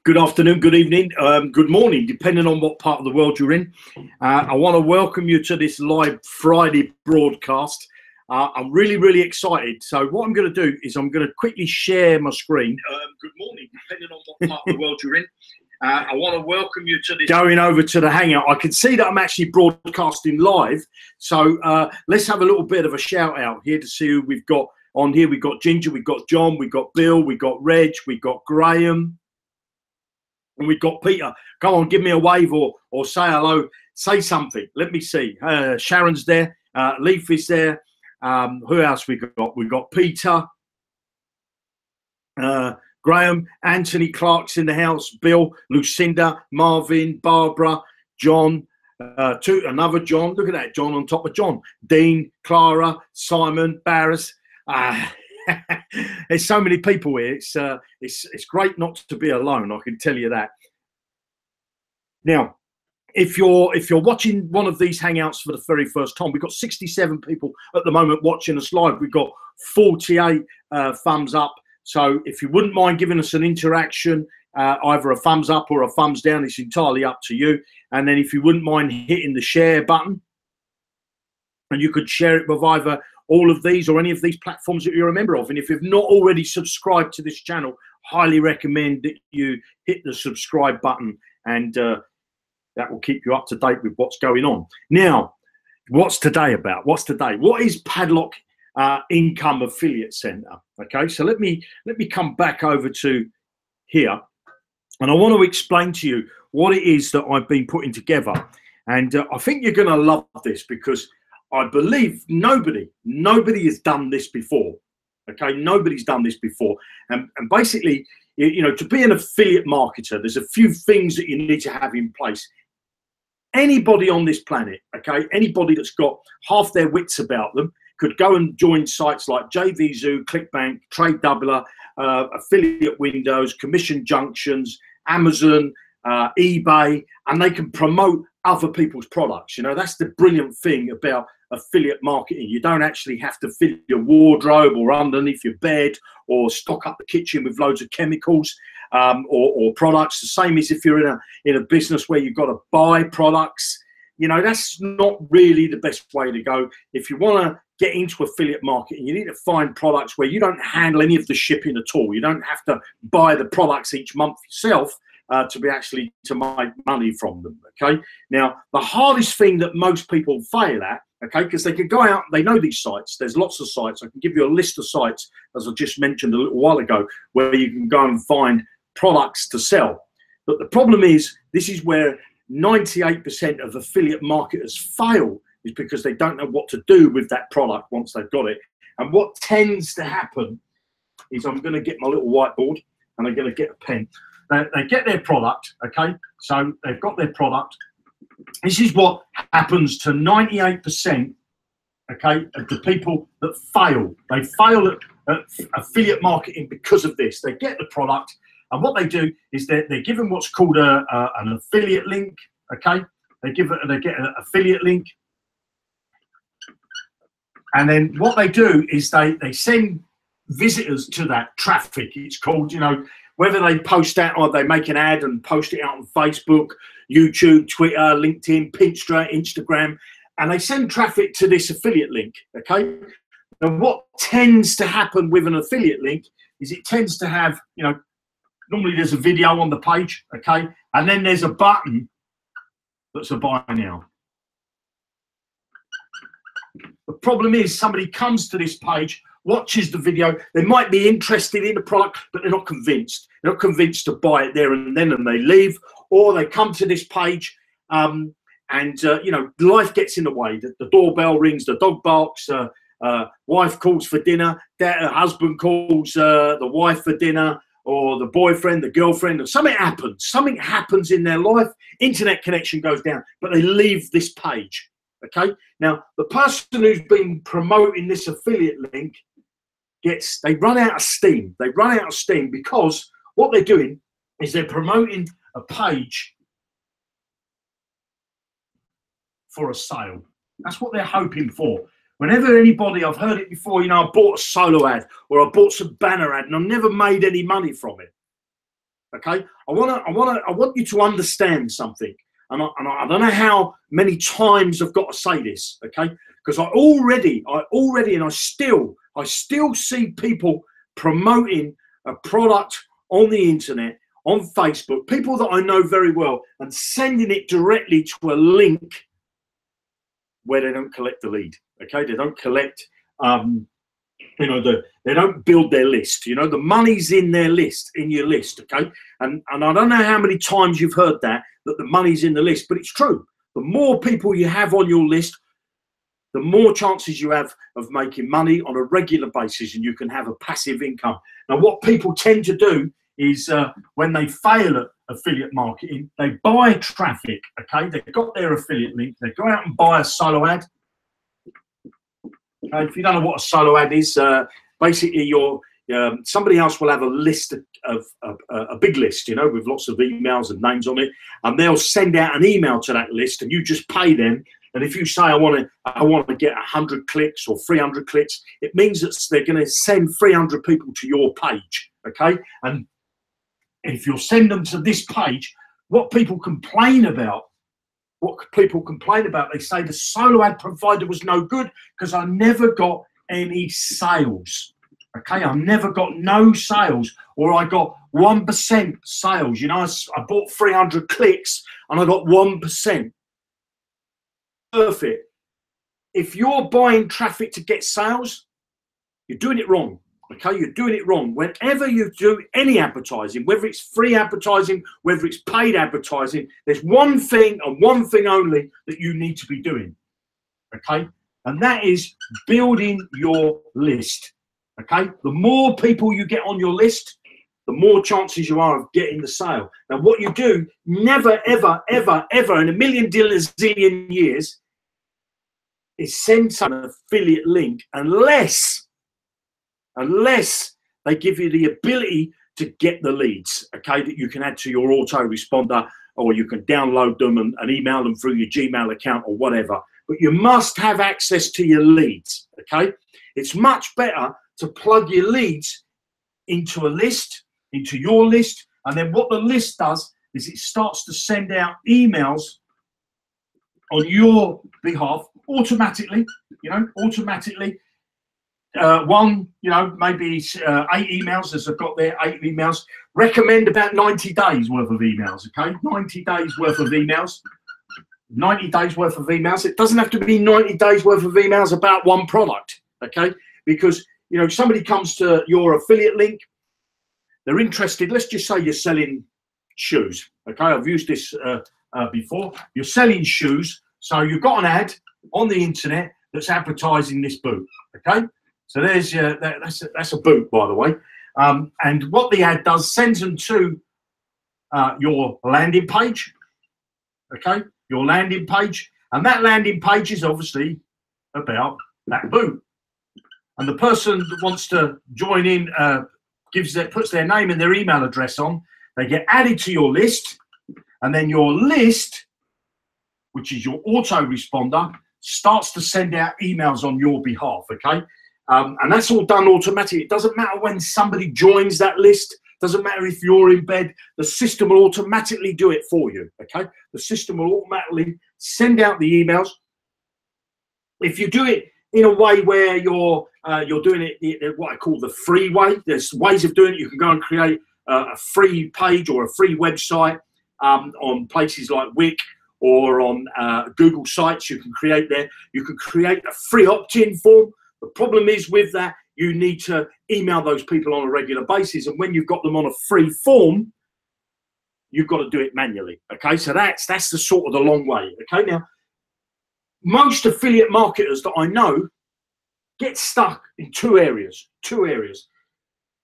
Good afternoon, good evening, good morning, depending on what part of the world you're in. I want to welcome you to this live Friday broadcast. I'm really excited. So what I'm going to do is I'm going to quickly share my screen. Good morning, depending on what part of the world you're in. I want to welcome you to this. Going over to the Hangout, I can see that I'm actually broadcasting live. So let's have a little bit of a shout out here to see who we've got on here. We've got Ginger, we've got John, we've got Bill, we've got Reg, we've got Graham. And we've got Peter. Come on, give me a wave or say hello. Say something. Let me see. Sharon's there. Leaf is there. Who else we got? We've got Peter. Graham. Anthony Clark's in the house. Bill. Lucinda. Marvin. Barbara. John. Another John. Look at that. John on top of John. Dean. Clara. Simon. Barris. There's so many people here. It's great not to be alone. I can tell you that. Now, if you're watching one of these hangouts for the very first time, we've got 67 people at the moment watching us live. We've got 48 thumbs up. So if you wouldn't mind giving us an interaction, either a thumbs up or a thumbs down, it's entirely up to you. And then if you wouldn't mind hitting the share button, and you could share it with either all of these or any of these platforms that you're a member of. And if you've not already subscribed to this channel, highly recommend that you hit the subscribe button, and that will keep you up to date with what's going on. Now, what's today about? What's today? What is Padlock Income Affiliate Center? Okay, so let me come back over to here, and I want to explain to you what it is that I've been putting together. And I think you're going to love this, because I believe nobody has done this before. Okay, nobody's done this before. And basically, you know, to be an affiliate marketer, there's a few things that you need to have in place. Anybody on this planet, okay, anybody that's got half their wits about them could go and join sites like JVZoo, ClickBank, Trade Doubler, Affiliate Windows, Commission Junctions, Amazon, eBay, and they can promote other people's products. You know, that's the brilliant thing about affiliate marketing. You don't actually have to fill your wardrobe or underneath your bed or stock up the kitchen with loads of chemicals or products. The same as if you're in a business where you've got to buy products. You know, that's not really the best way to go. If you want to get into affiliate marketing, you need to find products where you don't handle any of the shipping at all. You don't have to buy the products each month yourself to make money from them. Okay, now the hardest thing that most people fail at, okay, because they can go out, they know these sites, there's lots of sites. I can give you a list of sites, as I just mentioned a little while ago, where you can go and find products to sell. But the problem is, this is where 98% of affiliate marketers fail, is because they don't know what to do with that product once they've got it. And what tends to happen is, I'm going to get my little whiteboard and I'm going to get a pen. They get their product, okay, so they've got their product. This is what happens to 98%, okay, of the people that fail. They fail at affiliate marketing because of this. They get the product, and what they do is they're given what's called an affiliate link, okay. They get an affiliate link, and then what they do is they send visitors to that traffic. It's called, you know, whether they post that or they make an ad and post it out on Facebook, YouTube, Twitter, LinkedIn, Pinterest, Instagram, and they send traffic to this affiliate link, okay? Now, what tends to happen with an affiliate link is it tends to have, you know, normally there's a video on the page, okay? And then there's a button that's a buy now. The problem is, somebody comes to this page, watches the video, they might be interested in the product, but they're not convinced. They're not convinced to buy it there and then, and they leave, or they come to this page and you know, life gets in the way. The doorbell rings, the dog barks, wife calls for dinner, husband calls the wife for dinner, or the boyfriend, the girlfriend, or something happens in their life, internet connection goes down, but they leave this page. Okay, now the person who's been promoting this affiliate link they run out of steam. They run out of steam because what they're doing is they're promoting a page for a sale. That's what they're hoping for. Whenever anybody, I've heard it before, you know, I bought a solo ad or I bought some banner ad and I've never made any money from it. Okay, I want you to understand something, and I don't know how many times I've got to say this, okay? Because I already, and I still see people promoting a product on the internet, on Facebook, people that I know very well, and sending it directly to a link where they don't collect the lead. Okay, they don't collect. They don't build their list. The money's in their list, in your list. Okay, and I don't know how many times you've heard that the money's in the list, but it's true. The more people you have on your list, the more chances you have of making money on a regular basis, and you can have a passive income. Now, what people tend to do is when they fail at affiliate marketing, they buy traffic. Okay, they've got their affiliate link, they go out and buy a solo ad. If you don't know what a solo ad is, basically somebody else will have a list of a big list, with lots of emails and names on it, and they'll send out an email to that list, and you just pay them. And if you say I want to get 100 clicks or 300 clicks, it means that they're going to send 300 people to your page. Okay, and if you'll send them to this page, what people complain about. They say the solo ad provider was no good because I never got any sales. Okay, I never got no sales, or I got 1% sales. I bought 300 clicks and I got 1%. Perfect. If you're buying traffic to get sales, you're doing it wrong. Okay, you're doing it wrong. Whenever you do any advertising, whether it's free advertising, whether it's paid advertising, there's one thing and one thing only that you need to be doing. Okay, and that is building your list. Okay, the more people you get on your list, the more chances you are of getting the sale. Now, what you do, never, ever, ever, ever in a million zillion years, is send some affiliate link unless they give you the ability to get the leads, okay, that you can add to your autoresponder, or you can download them and email them through your Gmail account or whatever. But you must have access to your leads, okay? It's much better to plug your leads into a list, into your list, and then what the list does is it starts to send out emails on your behalf automatically, automatically. Maybe 8 emails, as I've got there, 8 emails. Recommend about 90 days worth of emails, okay? 90 days worth of emails. 90 days worth of emails. It doesn't have to be 90 days worth of emails about one product, okay? Because, somebody comes to your affiliate link, they're interested. Let's just say you're selling shoes, okay? I've used this before. You're selling shoes, so you've got an ad on the internet that's advertising this boot, okay? So there's that's a boot, by the way. And what the ad does, sends them to your landing page, okay? Your landing page, and that landing page is obviously about that boot. And the person that wants to join in puts their name and their email address on. They get added to your list, and then your list, which is your autoresponder, starts to send out emails on your behalf, okay? And that's all done automatically. It doesn't matter when somebody joins that list. Doesn't matter if you're in bed. The system will automatically do it for you, okay? The system will automatically send out the emails. If you do it in a way where you're doing it what I call the free way, there's ways of doing it. You can go and create a free page or a free website on places like Wix or on Google Sites. You can create there. You can create a free opt-in form. The problem is with that, you need to email those people on a regular basis. And when you've got them on a free form, you've got to do it manually. Okay, so that's the sort of the long way. Okay, now, most affiliate marketers that I know get stuck in two areas.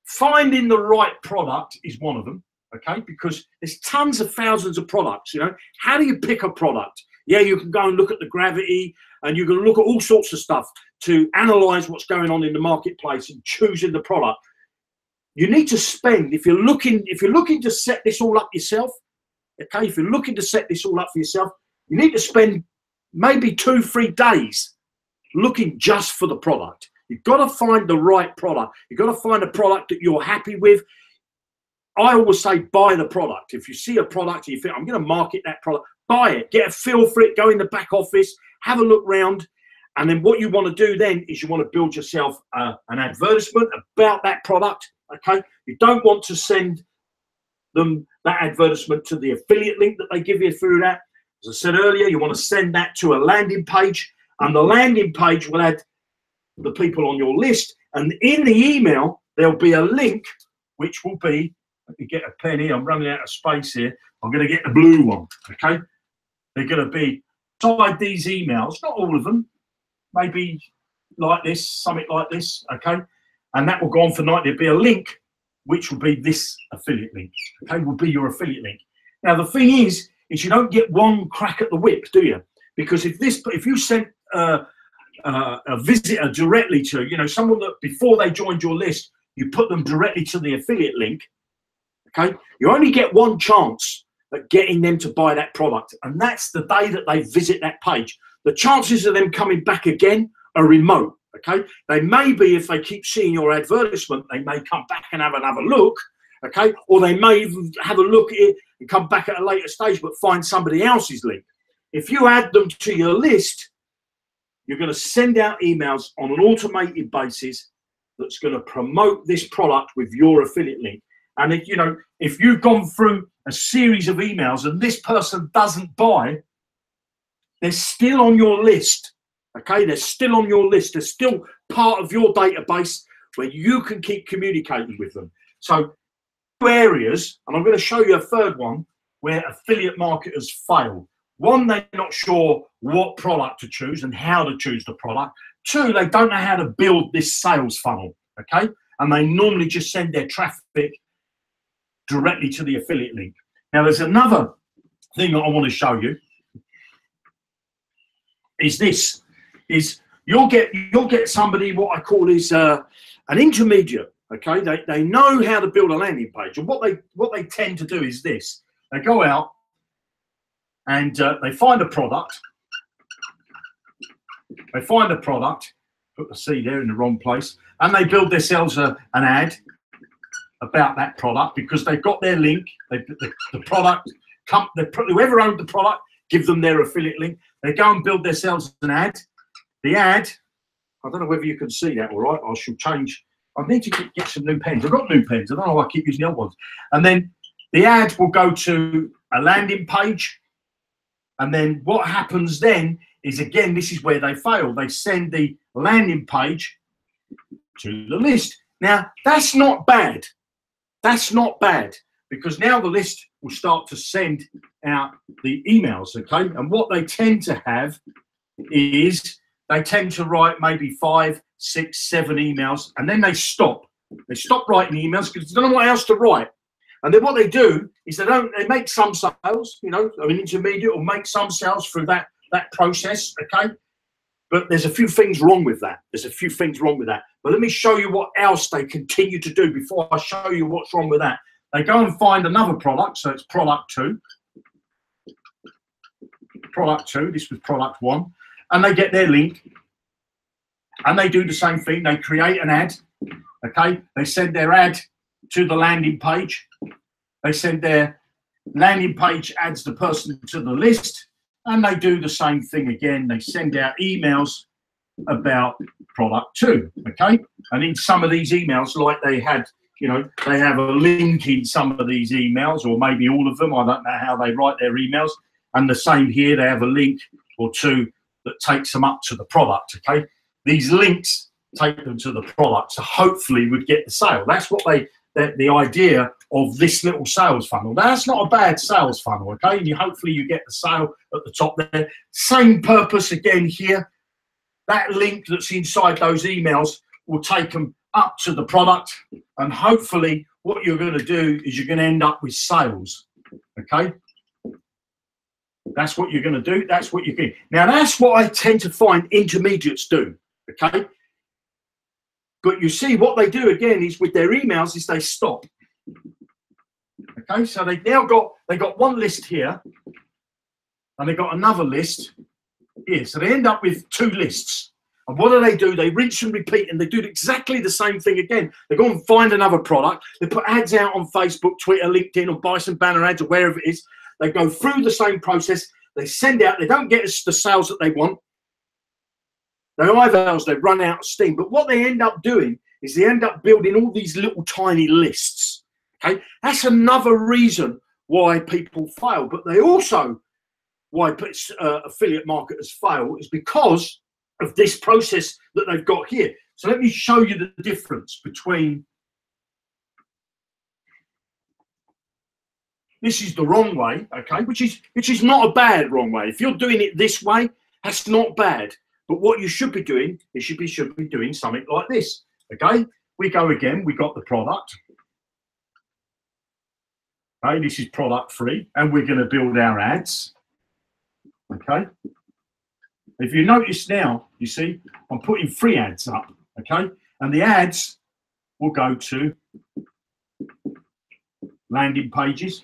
Finding the right product is one of them, okay, because there's tons of thousands of products, How do you pick a product? Yeah, you can go and look at the gravity, and you can look at all sorts of stuff to analyze what's going on in the marketplace and choosing the product. You need to spend, if you're looking to set this all up yourself, okay, if you're looking to set this all up for yourself, you need to spend maybe 2-3 days looking just for the product. You've got to find the right product. You've got to find a product that you're happy with. I always say buy the product. If you see a product and you think, I'm going to market that product, buy it, get a feel for it, go in the back office, have a look round. And then what you want to do then is you want to build yourself an advertisement about that product, okay? You don't want to send them that advertisement to the affiliate link that they give you through that. As I said earlier, you want to send that to a landing page, and the landing page will add the people on your list. And in the email, there'll be a link, which will be, let me get a pen here, I'm running out of space here. I'm going to get the blue one, okay? They're going to be inside these emails, not all of them, maybe like this, something like this, okay? And that will go on for night. There'll be a link, which will be this affiliate link, okay? Will be your affiliate link. Now, the thing is you don't get one crack at the whip, do you? Because if you sent a visitor directly to, you know, someone that before they joined your list, you put them directly to the affiliate link, okay? You only get one chance at getting them to buy that product, and that's the day that they visit that page. The chances of them coming back again are remote, okay? They may be, if they keep seeing your advertisement, they may come back and have another look, okay? Or they may even have a look at it and come back at a later stage but find somebody else's link. If you add them to your list, you're going to send out emails on an automated basis that's going to promote this product with your affiliate link. And if, you know, if you've gone through a series of emails and this person doesn't buy, they're still on your list, okay? They're still on your list. They're still part of your database where you can keep communicating with them. So two areas, and I'm going to show you a third one, where affiliate marketers fail. One, they're not sure what product to choose and how to choose the product. Two, they don't know how to build this sales funnel, okay? And they normally just send their traffic directly to the affiliate link. Now, there's another thing that I want to show you. Is you'll get somebody, what I call is an intermediate, okay? They know how to build a landing page, and what they tend to do is this. They go out and they find a product. They find a product, put the C there in the wrong place, and they build themselves an ad about that product because they've got their link. The product, whoever owned the product, give them their affiliate link. They go and build themselves an ad. The ad, I don't know whether you can see that all right. I should change. I need to get some new pens. I've got new pens. I don't know why I keep using the old ones. And then the ad will go to a landing page. And then what happens then is, again, this is where they fail. They send the landing page to the list. Now, that's not bad. That's not bad, because now the list will start to send out the emails, okay? And what they tend to have is they tend to write maybe 5, 6, 7 emails, and then they stop. They stop writing emails because they don't know what else to write. And then what they do is they make some sales, you know, an intermediate will make some sales through that process, okay? But there's a few things wrong with that. There's a few things wrong with that. But let me show you what else they continue to do before I show you what's wrong with that. They go and find another product. So it's product 2. Product 2, this was product 1. And they get their link. And they do the same thing. They create an ad, okay? They send their ad to the landing page. They send their landing page, adds the person to the list. And they do the same thing again. They send out emails about product 2, okay? And in some of these emails, like they had, you know, they have a link in some of these emails, or maybe all of them. I don't know how they write their emails. And the same here, they have a link or two that takes them up to the product, okay? These links take them to the product, so hopefully would get the sale. That's what the idea of this little sales funnel. Now, that's not a bad sales funnel, okay? And hopefully you get the sale at the top there. Same purpose again here. That link that's inside those emails will take them up to the product, and hopefully what you're going to do is you're going to end up with sales, okay? That's what you're going to do. That's what you're doing. Now, that's what I tend to find intermediates do, okay? But you see what they do again is with their emails is they stop. Okay, so they got one list here, and they got another list here. So they end up with 2 lists. And what do? They rinse and repeat, and they do exactly the same thing again. They go and find another product. They put ads out on Facebook, Twitter, LinkedIn, or buy some banner ads or wherever it is. They go through the same process. They send out. They don't get us the sales that they want. They either they run out of steam. But what they end up doing is they end up building all these little tiny lists. Okay, that's another reason why people fail. But they also why affiliate marketers fail is because of this process that they've got here. So let me show you the difference between. This is the wrong way, okay, which is not a bad wrong way. If you're doing it this way, that's not bad. But what you should be doing is should be doing something like this. Okay, we go again. We got the product. Okay, this is product 3, and we're going to build our ads. Okay. If you notice now, you see, I'm putting 3 ads up. Okay, and the ads will go to landing pages.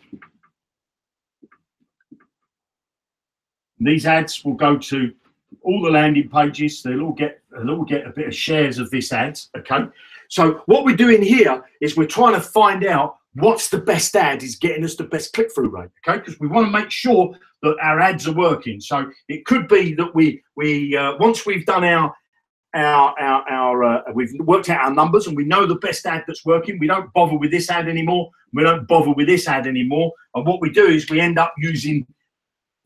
These ads will go to all the landing pages. They'll all get a bit of shares of this ads. Okay, so what we're doing here is we're trying to find out what's the best ad is getting us the best click-through rate. Okay, because we want to make sure that our ads are working. So it could be that we once we've done we've worked out our numbers and we know the best ad that's working, we don't bother with this ad anymore. We don't bother with this ad anymore. And what we do is we end up using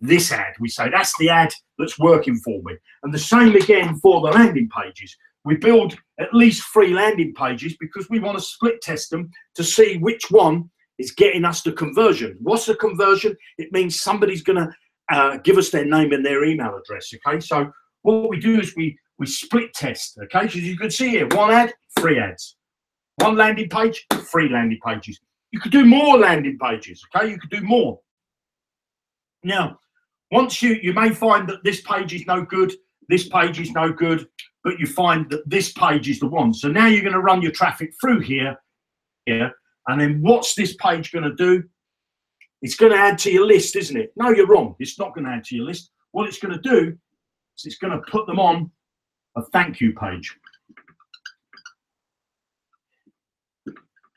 this ad. We say that's the ad that's working for me. And the same again for the landing pages. We build at least 3 landing pages because we want to split test them to see which one is getting us the conversion. What's the conversion? It means somebody's going to give us their name and their email address. Okay, so what we do is we split test. Okay, so you can see here 1 ad, 3 ads, 1 landing page, 3 landing pages. You could do more landing pages. Okay, you could do more. Now, once you may find that this page is no good, this page is no good, but you find that this page is the one. So now you're going to run your traffic through here, and then what's this page going to do? It's going to add to your list, isn't it? No, you're wrong. It's not going to add to your list. What it's going to do is it's going to put them on a thank you page.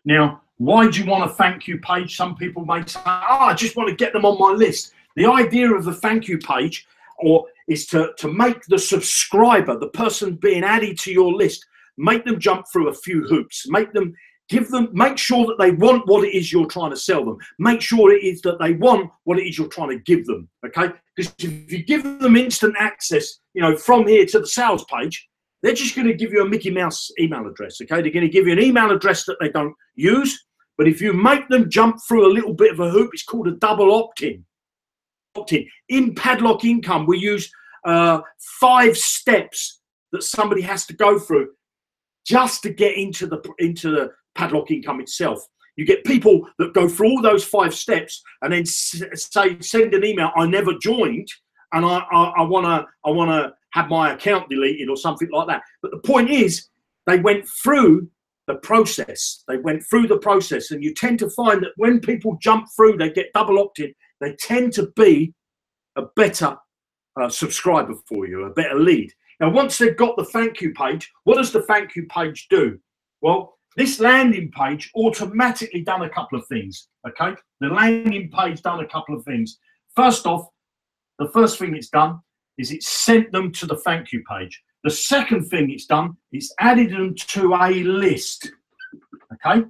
Now, why do you want a thank you page? Some people may say, I just want to get them on my list. The idea of the thank you page is to make the subscriber, the person being added to your list, make them jump through a few hoops, make sure that they want what it is you're trying to sell them. Make sure it is that they want what it is you're trying to give them, okay? Because if you give them instant access, from here to the sales page, they're just going to give you a Mickey Mouse email address, okay? They're going to give you an email address that they don't use, but if you make them jump through a little bit of a hoop, it's called a double opt-in. In Padlock Income, we use 5 steps that somebody has to go through just to get into the Padlock Income itself. You get people that go through all those 5 steps and then send an email, I never joined, and I wanna have my account deleted or something like that. But the point is, they went through the process. They went through the process, and you tend to find that when people jump through, they get double opt-in. They tend to be a better subscriber for you, a better lead. Now, once they've got the thank you page, what does the thank you page do? Well, this landing page automatically done a couple of things, okay? The landing page done a couple of things. First off, the first thing it's done is it's sent them to the thank you page. The second thing it's done is added them to a list, okay?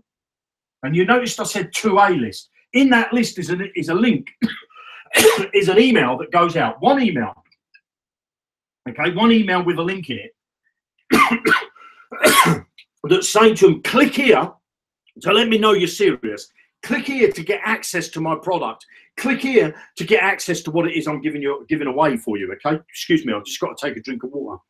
And you noticed I said to a list. In that list is a link, is an email that goes out. One email, okay? One email with a link in it that's saying to them, click here to let me know you're serious. Click here to get access to my product. Click here to get access to what it is I'm giving away for you, okay? Excuse me, I've just got to take a drink of water.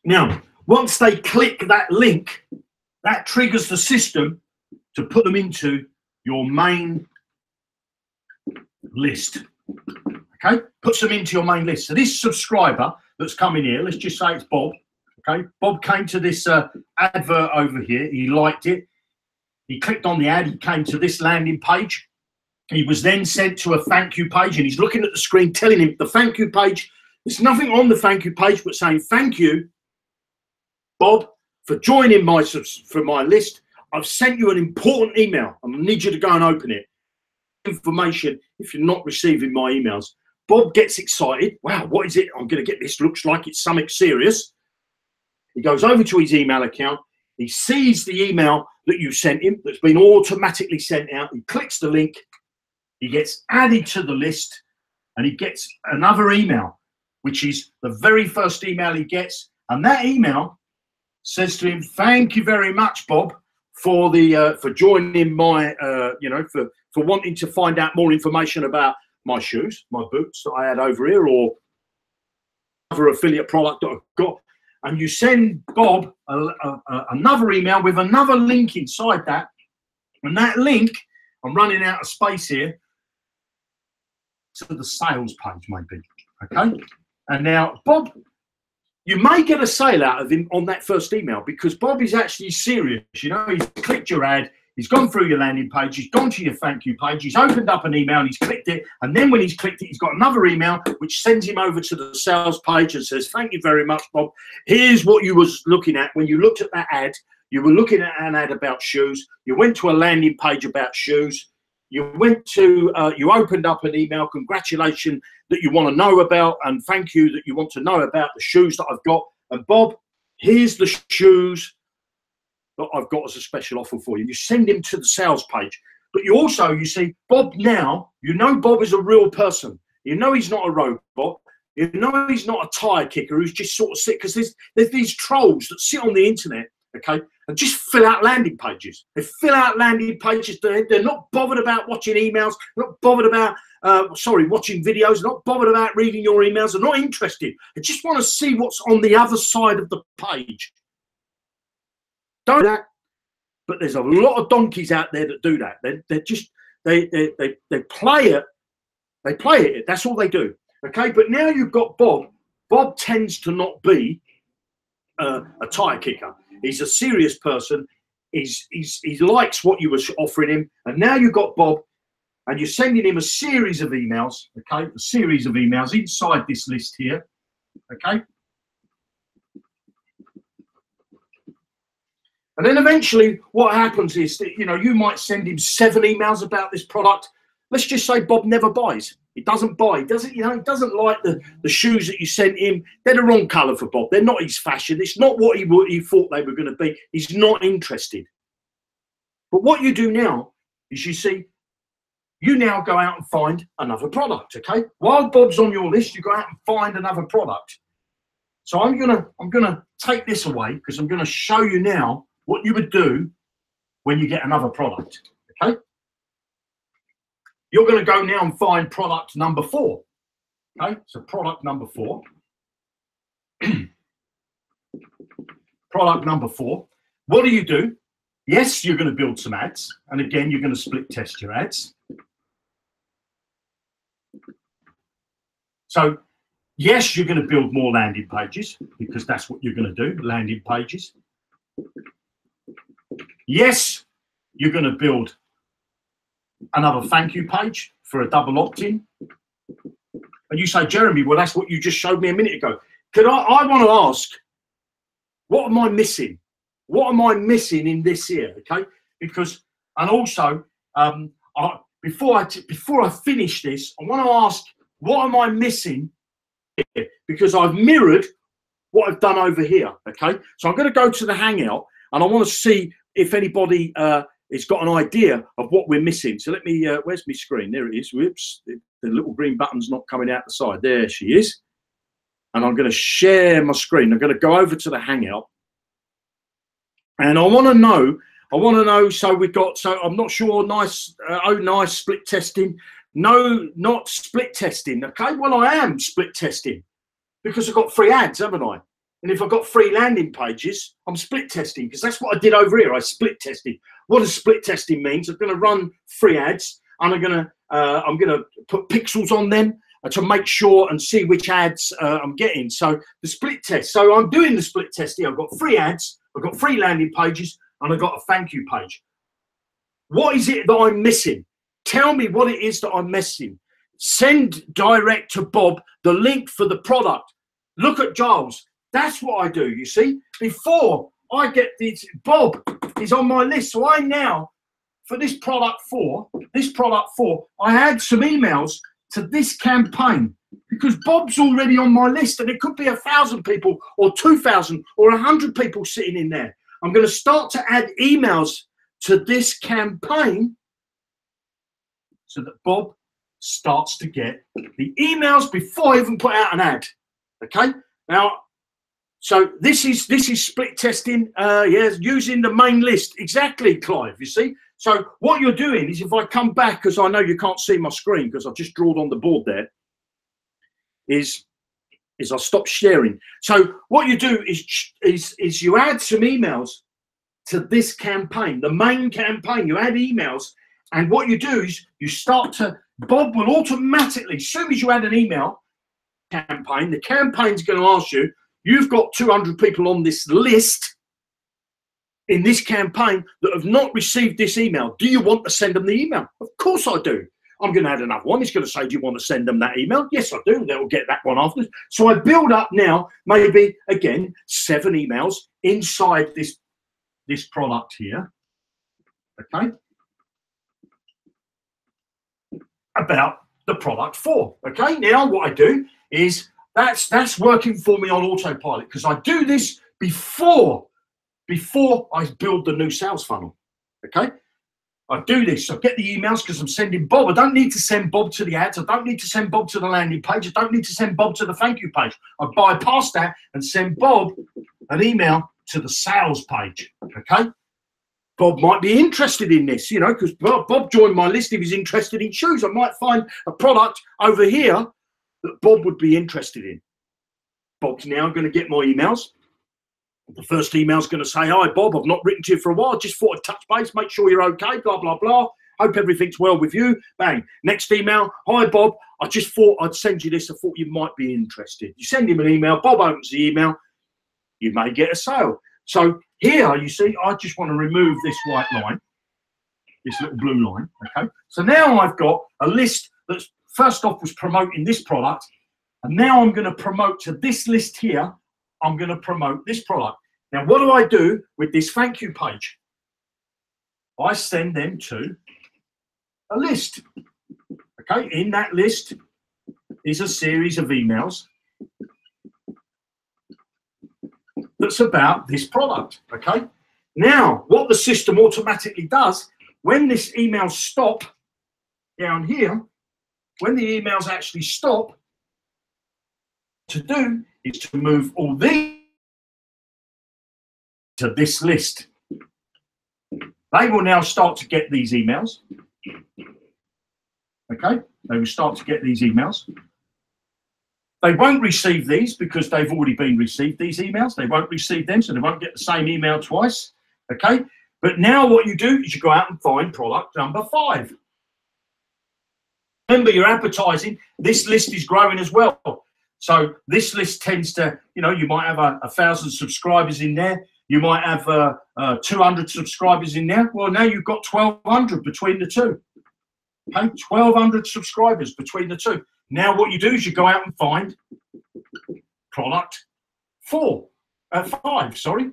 Now, once they click that link, that triggers the system to put them into your main list, okay? Puts them into your main list. So this subscriber that's coming here, let's just say it's Bob, okay? Bob came to this advert over here. He liked it. He clicked on the ad. He came to this landing page. He was then sent to a thank you page, and he's looking at the screen telling him the thank you page There's nothing on the thank you page but saying, thank you, Bob, for joining my list. I've sent you an important email. I need you to go and open it. Information if you're not receiving my emails. Bob gets excited. Wow, what is it? I'm going to get this. Looks like it's something serious. He goes over to his email account. He sees the email that you sent him that's been automatically sent out. He clicks the link. He gets added to the list, and he gets another email, which is the very first email he gets. And that email says to him, thank you very much, Bob, for joining my, for wanting to find out more information about my shoes, my boots that I had over here, or other affiliate product that I've got. And you send Bob another email with another link inside that. And that link, I'm running out of space here, to the sales page maybe, okay? And now, Bob, you may get a sale out of him on that first email because Bob is actually serious. You know, he's clicked your ad, he's gone through your landing page, he's gone to your thank you page, he's opened up an email and he's clicked it. And then when he's clicked it, he's got another email which sends him over to the sales page and says, thank you very much, Bob. Here's what you was looking at when you looked at that ad. You were looking at an ad about shoes. You went to a landing page about shoes. You went to, you opened up an email, congratulations that you want to know about, and thank you that you want to know about the shoes that I've got. And Bob, here's the shoes that I've got as a special offer for you. You send him to the sales page. But you also, you see, Bob now, you know Bob is a real person. You know he's not a robot. You know he's not a tire kicker who's just sort of sick, because there's these trolls that sit on the internet, okay, and just fill out landing pages. They fill out landing pages. They're not bothered about watching emails, not bothered about, watching videos, not bothered about reading your emails. They're not interested. They just want to see what's on the other side of the page. Don't do that. But there's a lot of donkeys out there that do that. They play it. They play it. That's all they do. Okay. But now you've got Bob. Bob tends to not be a tire kicker. He's a serious person. He likes what you were offering him. And now you've got Bob, and you're sending him a series of emails. Okay, a series of emails inside this list here. Okay. And then eventually what happens is that, you know, you might send him 7 emails about this product. Let's just say Bob never buys. He doesn't buy. He doesn't, you know, he doesn't like the shoes that you sent him. They're the wrong colour for Bob. They're not his fashion. It's not what he thought they were going to be. He's not interested. But what you do now is, you see, you now go out and find another product, okay? While Bob's on your list, you go out and find another product. So I'm gonna take this away, because I'm gonna show you now what you would do when you get another product, okay? You're going to go now and find product number 4. Okay, so product number 4. Product number 4. What do? Yes, you're going to build some ads. And again, you're going to split test your ads. So, yes, you're going to build more landing pages, because that's what you're going to do, landing pages. Yes, you're going to build another thank you page for a double opt-in. And you say, Jeremy, well, that's what you just showed me a minute ago. I want to ask, what am I missing? What am I missing in this here? Okay, because, and also, before I finish this, I want to ask, what am I missing here? Because I've mirrored what I've done over here. Okay, so I'm going to go to the Hangout, and I want to see if anybody has got an idea of what we're missing. So let me, where's my screen? There it is. Whoops, the little green button's not coming out the side. There she is. And I'm going to share my screen. I'm going to go over to the Hangout. And I want to know, so we've got, so I'm not sure, nice split testing. No, not split testing. Okay, well, I am split testing because I've got free ads, haven't I? And if I've got free landing pages, I'm split testing, because that's what I did over here. I split tested. What does split testing means? I'm going to run free ads, and I'm going to put pixels on them to make sure and see which ads I'm getting. So the split test. So I'm doing the split testing. I've got free ads, I've got free landing pages, and I've got a thank you page. What is it that I'm missing? Tell me what it is that I'm missing. send direct to Bob the link for the product. Look at Giles. That's what I do, you see. Before I get this, Bob is on my list. So I now, for this product 4, I add some emails to this campaign because Bob's already on my list, and it could be 1,000 people or 2,000 or 100 people sitting in there. I'm going to start to add emails to this campaign so that Bob starts to get the emails before I even put out an ad. Okay, now, so this is split testing, yes, using the main list. Exactly, Clive, you see. So what you're doing is, if I come back, because I know you can't see my screen because I've just drawn on the board there, is I stop sharing. So what you do is you add some emails to this campaign, the main campaign. You add emails, and what you do is you start to, Bob will automatically, as soon as you add an email campaign, the campaign's going to ask you, you've got 200 people on this list in this campaign that have not received this email. Do you want to send them the email? Of course I do. I'm going to add another one. It's going to say, do you want to send them that email? Yes, I do. They'll get that one after. So I build up now maybe, again, 7 emails inside this product here, okay, about the product 4. Okay, now what I do is that's working for me on autopilot because I do this before I build the new sales funnel. Okay, I do this. I get the emails because I'm sending Bob. I don't need to send Bob to the ads. I don't need to send Bob to the landing page. I don't need to send Bob to the thank you page. I bypass that and send Bob an email to the sales page. Okay, Bob might be interested in this, you know, because Bob joined my list. If he's interested in shoes, I might find a product over here that Bob would be interested in. Bob's now going to get my emails. The first email is going to say, hi, Bob, I've not written to you for a while. Just thought I'd touch base, make sure you're okay, blah, blah, blah. Hope everything's well with you. Bang. Next email, hi, Bob, I just thought I'd send you this. I thought you might be interested. You send him an email. Bob opens the email. You may get a sale. So here, you see, I just want to remove this white line, this little blue line, okay? So now I've got a list that first off was promoting this product, and now I'm going to promote to this list here. I'm going to promote this product. Now, what do I do with this thank you page? I send them to a list, okay? In that list is a series of emails that's about this product, okay? Now, what the system automatically does, when this emails stop down here, when the emails actually stop, to do is to move all these to this list. They will now start to get these emails, okay? They will start to get these emails. They won't receive these because they've already been received, these emails. They won't receive them, so they won't get the same email twice, okay? But now what you do is you go out and find product number 5. Remember, you're advertising. This list is growing as well. So this list tends to, you know, you might have 1,000 subscribers in there. You might have 200 subscribers in there. Well, now you've got 1,200 between the two. Okay, 1,200 subscribers between the two. Now what you do is you go out and find product 5, sorry.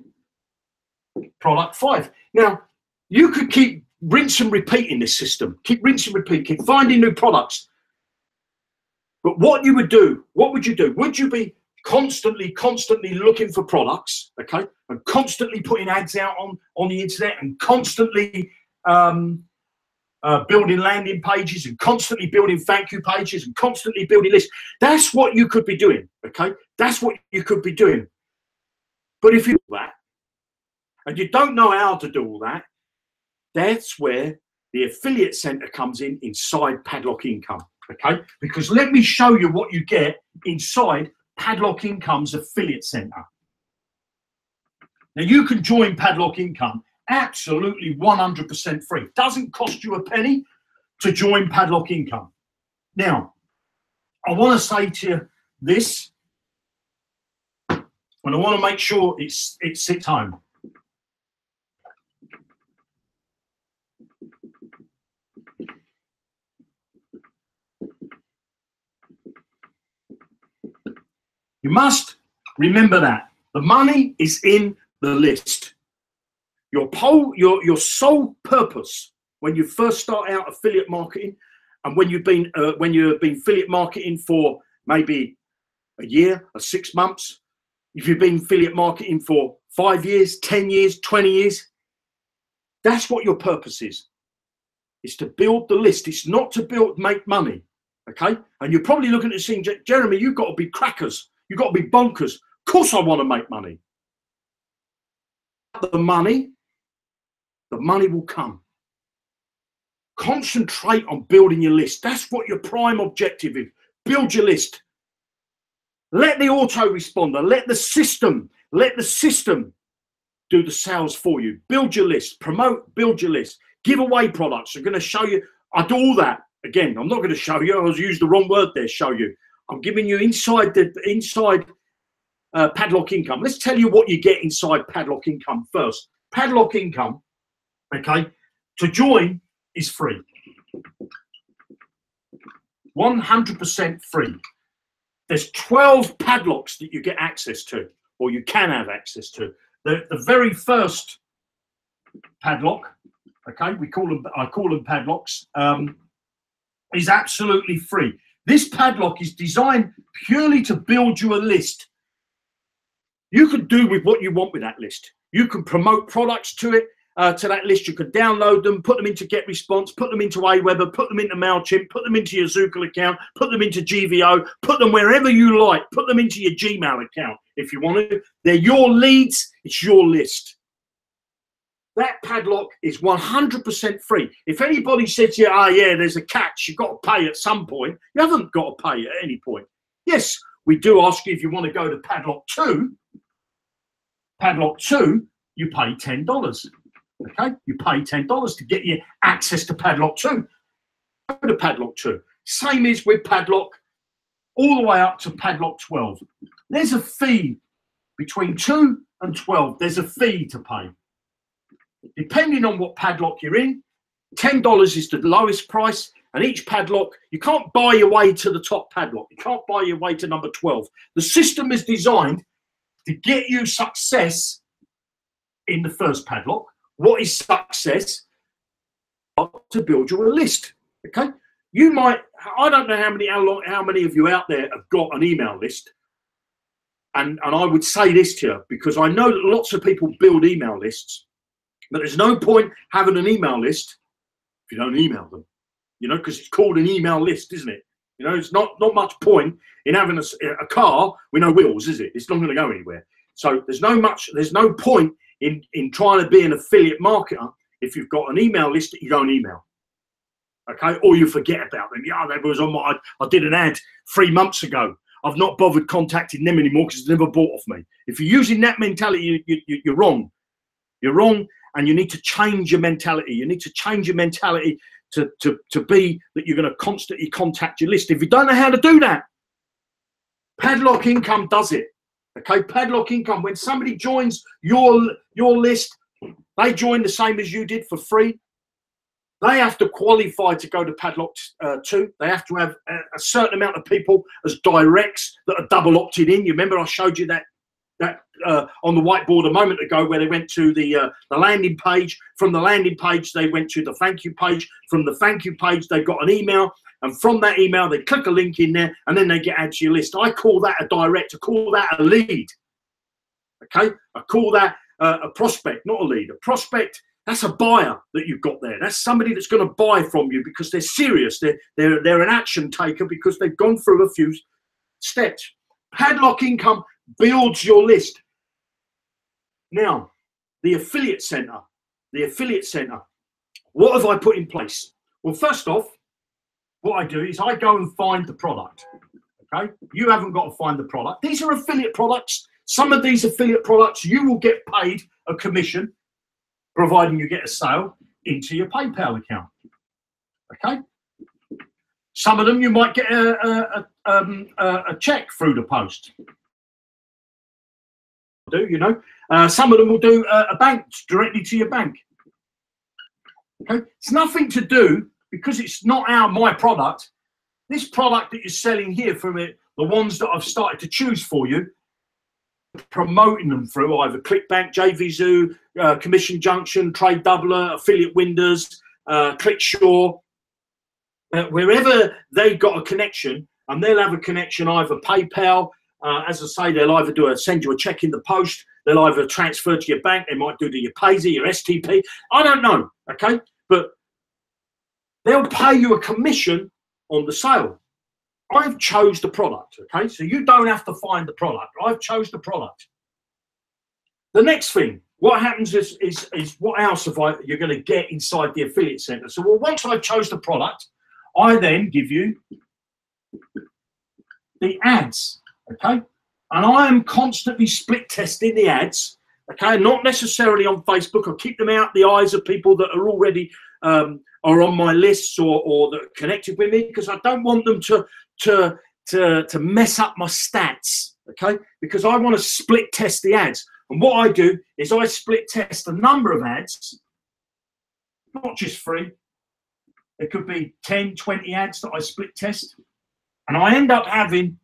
Product 5. Now, you could keep rinse and repeat in this system. Keep rinse and repeat, keep finding new products. But what you would do, what would you do? Would you be constantly looking for products, okay, and constantly putting ads out on the internet and constantly building landing pages and constantly building thank you pages and constantly building lists? That's what you could be doing, okay? That's what you could be doing. But if you do that and you don't know how to do all that, that's where the affiliate center comes in inside Padlock Income, okay? Because let me show you what you get inside Padlock Income's affiliate center. Now, you can join Padlock Income absolutely 100% free. Doesn't cost you a penny to join Padlock Income. Now, I want to say to you this, and I want to make sure it sits home. You must remember that. The money is in the list. Your sole purpose when you first start out affiliate marketing, and when you've been affiliate marketing for maybe a year or 6 months, if you've been affiliate marketing for 5 years, 10 years, 20 years, that's what your purpose is. It's to build the list. It's not to make money. Okay? And you're probably looking at it saying, Jeremy, you've got to be crackers. You've got to be bonkers. Of course I want to make money. The money will come. Concentrate on building your list. That's what your prime objective is. Build your list. Let the autoresponder, let the system do the sales for you. Build your list, promote, build your list, give away products. I'm going to show you. I do all that. Again, I'm not going to show you. I was used the wrong word there, show you. I'm giving you inside Padlock income. Let's tell you what you get inside Padlock income first. Padlock income, okay, to join is free. 100% free. There's 12 padlocks that you get access to, or you can have access to. The very first padlock, okay, I call them padlocks, is absolutely free. This padlock is designed purely to build you a list. You can do with what you want with that list. You can promote products to it, to that list. You can download them, put them into GetResponse, put them into Aweber, put them into MailChimp, put them into your Zookle account, put them into GVO, put them wherever you like, put them into your Gmail account if you want to. They're your leads, it's your list. That padlock is 100% free. If anybody said to you, oh yeah, there's a catch, you've got to pay at some point, you haven't got to pay at any point. Yes, we do ask you if you want to go to Padlock 2. Padlock 2, you pay $10. Okay, you pay $10 to get you access to Padlock 2. Go to Padlock 2. Same is with Padlock all the way up to Padlock 12. There's a fee between 2 and 12. There's a fee to pay. Depending on what padlock you're in, $10 is the lowest price, and each padlock, you can't buy your way to the top padlock. You can't buy your way to number 12. The system is designed to get you success in the first padlock. What is success? To build you a list. Okay, you might. I don't know how many of you out there have got an email list, and I would say this to you because I know that lots of people build email lists, but there's no point having an email list if you don't email them. You know, because it's called an email list, isn't it? You know, it's not much point in having a car with no wheels, is it? It's not going to go anywhere. So there's no point in trying to be an affiliate marketer if you've got an email list that you don't email, okay, or you forget about them. Yeah, that was on I did an ad 3 months ago. I've not bothered contacting them anymore because they never bought off me. If you're using that mentality, you're wrong. You're wrong, and you need to change your mentality. You need to change your mentality to be that you're going to constantly contact your list. If you don't know how to do that, Padlock Income does it. Okay, Padlock Income, when somebody joins your list, they join the same as you did for free. They have to qualify to go to Padlock 2. They have to have a certain amount of people as directs that are double opted in. You remember I showed you that on the whiteboard a moment ago, where they went to the landing page. From the landing page, they went to the thank you page. From the thank you page, they got an email. And from that email, they click a link in there, and then they get added to your list. I call that a direct. I call that a lead. Okay? I call that a prospect, not a lead. A prospect, that's a buyer that you've got there. That's somebody that's going to buy from you because they're serious. They're an action taker because they've gone through a few steps. Padlock Income builds your list. Now, the affiliate center. What have I put in place? Well, first off, what I do is I go and find the product. Okay, you haven't got to find the product. These are affiliate products. Some of these affiliate products you will get paid a commission, providing you get a sale into your PayPal account. Okay. Some of them you might get a check through the post. Some of them will do a bank directly to your bank. Okay, it's nothing to do because it's not my product. This product that you're selling here from it, the ones that I've started to choose for you, promoting them through either ClickBank, JVZoo, Commission Junction, Trade Doubler, Affiliate Windows, ClickSure, wherever they've got a connection, and they'll have a connection either PayPal, as I say, they'll either send you a check in the post, they'll either transfer to your bank, they might do to your Payzy, your STP, I don't know, okay? But they'll pay you a commission on the sale. I've chose the product, okay? So you don't have to find the product. I've chose the product. The next thing, what happens is what else you're going to get inside the affiliate center. So, well, once I've chose the product, I then give you the ads, okay? And I am constantly split testing the ads, okay? Not necessarily on Facebook. I keep them out the eyes of people that are already are on my lists or that are connected with me, because I don't want them to mess up my stats, okay? Because I want to split test the ads. And what I do is I split test a number of ads, not just 3. It could be 10, 20 ads that I split test. And I end up having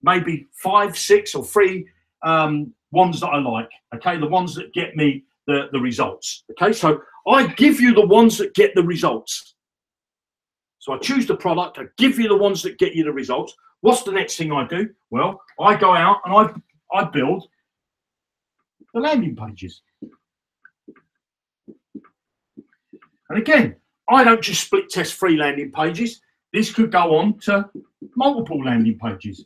maybe 5, 6 or 3 ones that I like, okay? The ones that get me the results, okay? So I give you the ones that get the results. So I choose the product, I give you the ones that get you the results. What's the next thing I do? Well, I go out and I build the landing pages. And again, I don't just split test 3 landing pages. This could go on to multiple landing pages.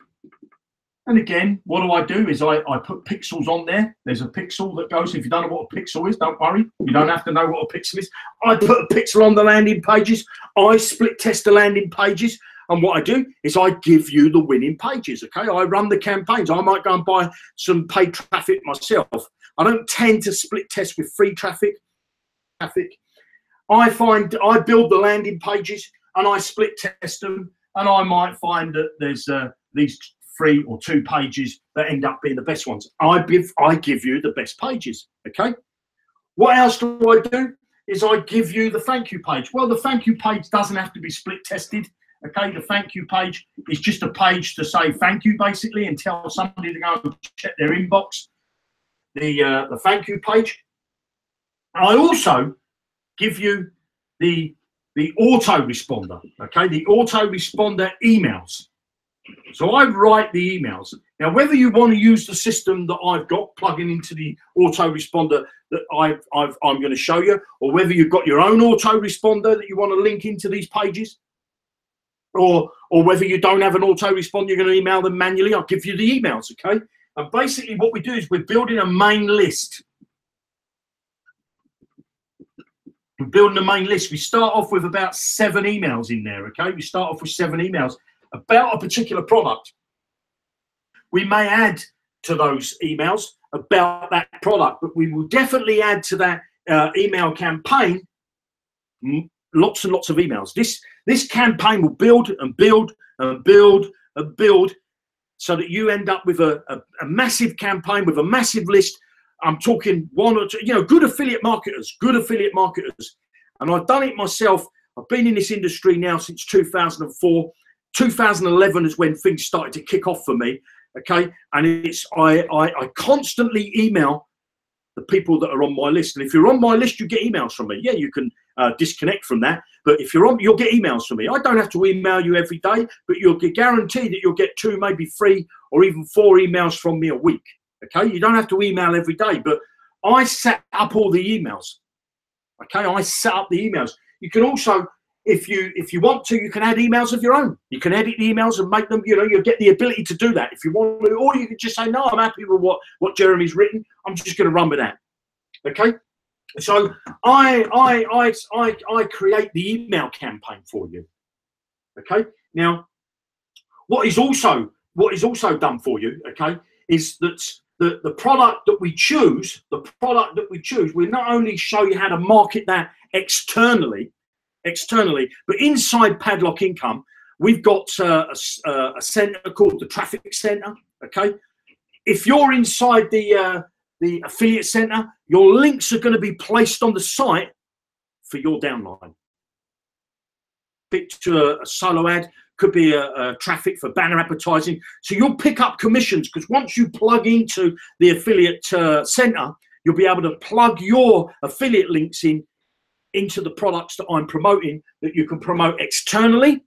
And again, what do is I put pixels on there. There's a pixel that goes. If you don't know what a pixel is, don't worry. You don't have to know what a pixel is. I put a pixel on the landing pages. I split test the landing pages. And what I do is I give you the winning pages, okay? I run the campaigns. I might go and buy some paid traffic myself. I don't tend to split test with free traffic. I build the landing pages and I split test them. And I might find that there's these 3 or 2 pages that end up being the best ones. I give you the best pages, okay? What else do I do is I give you the thank you page. Well, the thank you page doesn't have to be split tested, okay? The thank you page is just a page to say thank you, basically, and tell somebody to go and check their inbox. The thank you page. I also give you the autoresponder, okay? The autoresponder emails. So I write the emails. Now, whether you want to use the system that I've got plugging into the autoresponder that I'm going to show you, or whether you've got your own autoresponder that you want to link into these pages, or whether you don't have an autoresponder, you're going to email them manually, I'll give you the emails, okay? And basically what we do is we're building a main list. We're building a main list. We start off with about 7 emails in there, okay? We start off with 7 emails about a particular product. We may add to those emails about that product, but we will definitely add to that email campaign lots and lots of emails. This campaign will build and build and build and build so that you end up with a massive campaign with a massive list. I'm talking 1 or 2, you know, good affiliate marketers. And I've done it myself. I've been in this industry now since 2004. 2011 is when things started to kick off for me, okay? And I constantly email the people that are on my list. And if you're on my list, you get emails from me. Yeah, you can disconnect from that. But if you're on, you'll get emails from me. I don't have to email you every day, but you'll get guaranteed that you'll get 2, maybe 3, or even 4 emails from me a week, okay? You don't have to email every day, but I set up all the emails, okay? I set up the emails. You can also, if you want to, you can add emails of your own. You can edit the emails and make them, you know, you'll get the ability to do that if you want to, or you can just say, no, I'm happy with what Jeremy's written. I'm just going to run with that. Okay. So I create the email campaign for you. Okay. Now, what is also done for you, okay, is that the product that we choose, we not only show you how to market that externally, but inside Padlock Income, we've got a center called the Traffic Center. Okay, if you're inside the affiliate center, your links are going to be placed on the site for your downline. Pick to a solo ad could be a traffic for banner advertising. So you'll pick up commissions, because once you plug into the affiliate center, you'll be able to plug your affiliate links into the products that I'm promoting, that you can promote externally,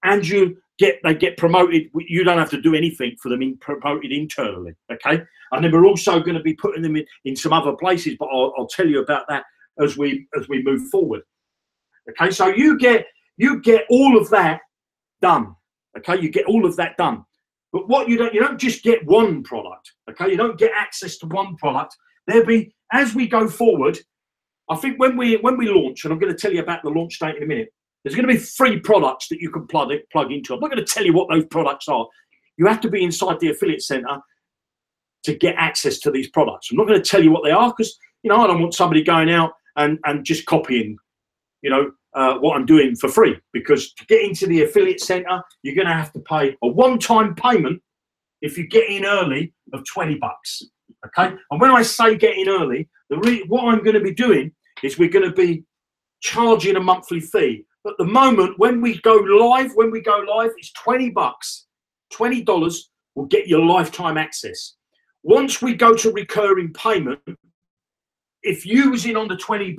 and they get promoted. You don't have to do anything for them promoted internally. Okay, and then we're also going to be putting them in some other places, but I'll tell you about that as we move forward. Okay, so you get all of that done. Okay, you get all of that done. But what you don't just get one product. Okay, you don't get access to one product. There'll be, as we go forward, I think when we launch, and I'm going to tell you about the launch date in a minute, there's going to be 3 products that you can plug into. I'm not going to tell you what those products are. You have to be inside the affiliate center to get access to these products. I'm not going to tell you what they are, because I don't want somebody going out and just copying what I'm doing for free, because to get into the affiliate center, you're going to have to pay a one-time payment if you get in early of $20. Okay, and when I say get in early, what I'm going to be doing is we're going to be charging a monthly fee. At the moment, when we go live, it's $20. $20 will get you lifetime access. Once we go to recurring payment, if you was in on the $20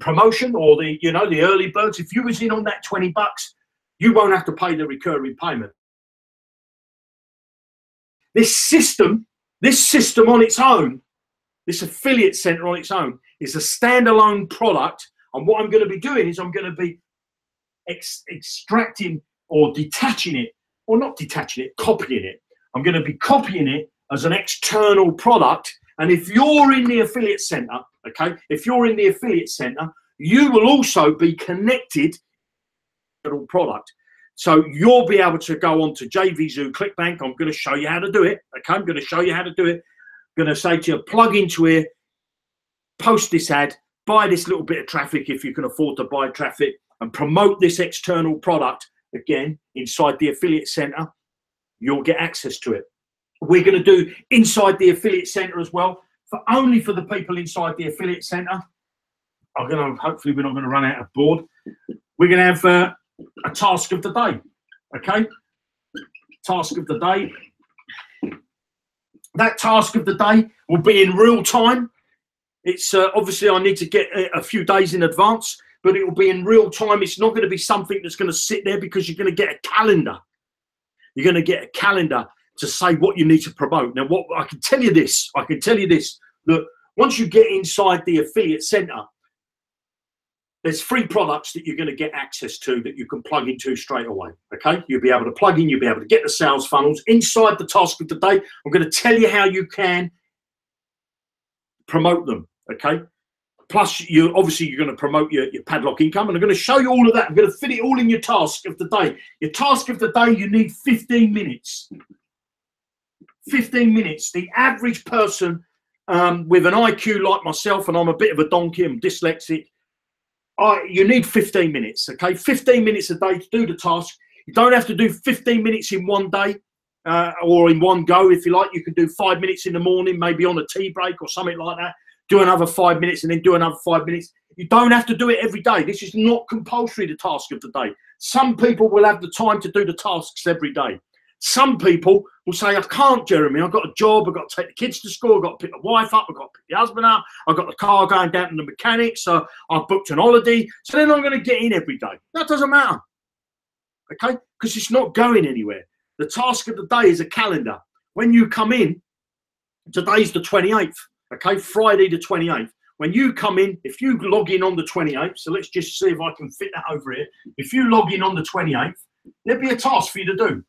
promotion, or the early birds, if you was in on that $20, you won't have to pay the recurring payment. This system on its own, this affiliate center on its own, is a standalone product. And what I'm going to be doing is I'm going to be extracting or detaching it, or not detaching it, copying it. I'm going to be copying it as an external product. And if you're in the affiliate center, okay, if you're in the affiliate center, you will also be connected to the product. So you'll be able to go on to JVZoo ClickBank. I'm going to show you how to do it. Okay, I'm going to show you how to do it. I'm going to say to you, plug into here, post this ad, buy this little bit of traffic if you can afford to buy traffic, and promote this external product. Again, inside the affiliate center, you'll get access to it. We're going to do inside the affiliate center as well, only for the people inside the affiliate center. Hopefully we're not going to run out of board. We're going to have a task of the day. Okay, task of the day. That task of the day will be in real time. It's obviously I need to get a few days in advance, but it will be in real time. It's not going to be something that's going to sit there, because you're going to get a calendar. You're going to get a calendar to say what you need to promote. Now, what I can tell you this, that once you get inside the affiliate center, there's 3 products that you're going to get access to that you can plug into straight away. Okay, you'll be able to plug in, you'll be able to get the sales funnels inside the task of the day. I'm going to tell you how you can promote them. Okay, plus you're going to promote your Padlock income, and I'm going to show you all of that. I'm going to fit it all in your task of the day. Your task of the day, you need 15 minutes. 15 minutes. The average person with an IQ like myself, and I'm a bit of a donkey, I'm dyslexic, you need 15 minutes. Okay, 15 minutes a day to do the task. You don't have to do 15 minutes in one day or in one go. If you like, you can do 5 minutes in the morning, maybe on a tea break or something like that. Do another 5 minutes and then do another 5 minutes. You don't have to do it every day. This is not compulsory, the task of the day. Some people will have the time to do the tasks every day. Some people will say, I can't, Jeremy. I've got a job. I've got to take the kids to school. I've got to pick the wife up. I've got to pick the husband up. I've got the car going down to the mechanic. So I've booked an holiday. So then I'm going to get in every day. That doesn't matter. Okay? Because it's not going anywhere. The task of the day is a calendar. When you come in, today's the 28th. Okay? Friday the 28th. When you come in, if you log in on the 28th, so let's just see if I can fit that over here. If you log in on the 28th, there'll be a task for you to do.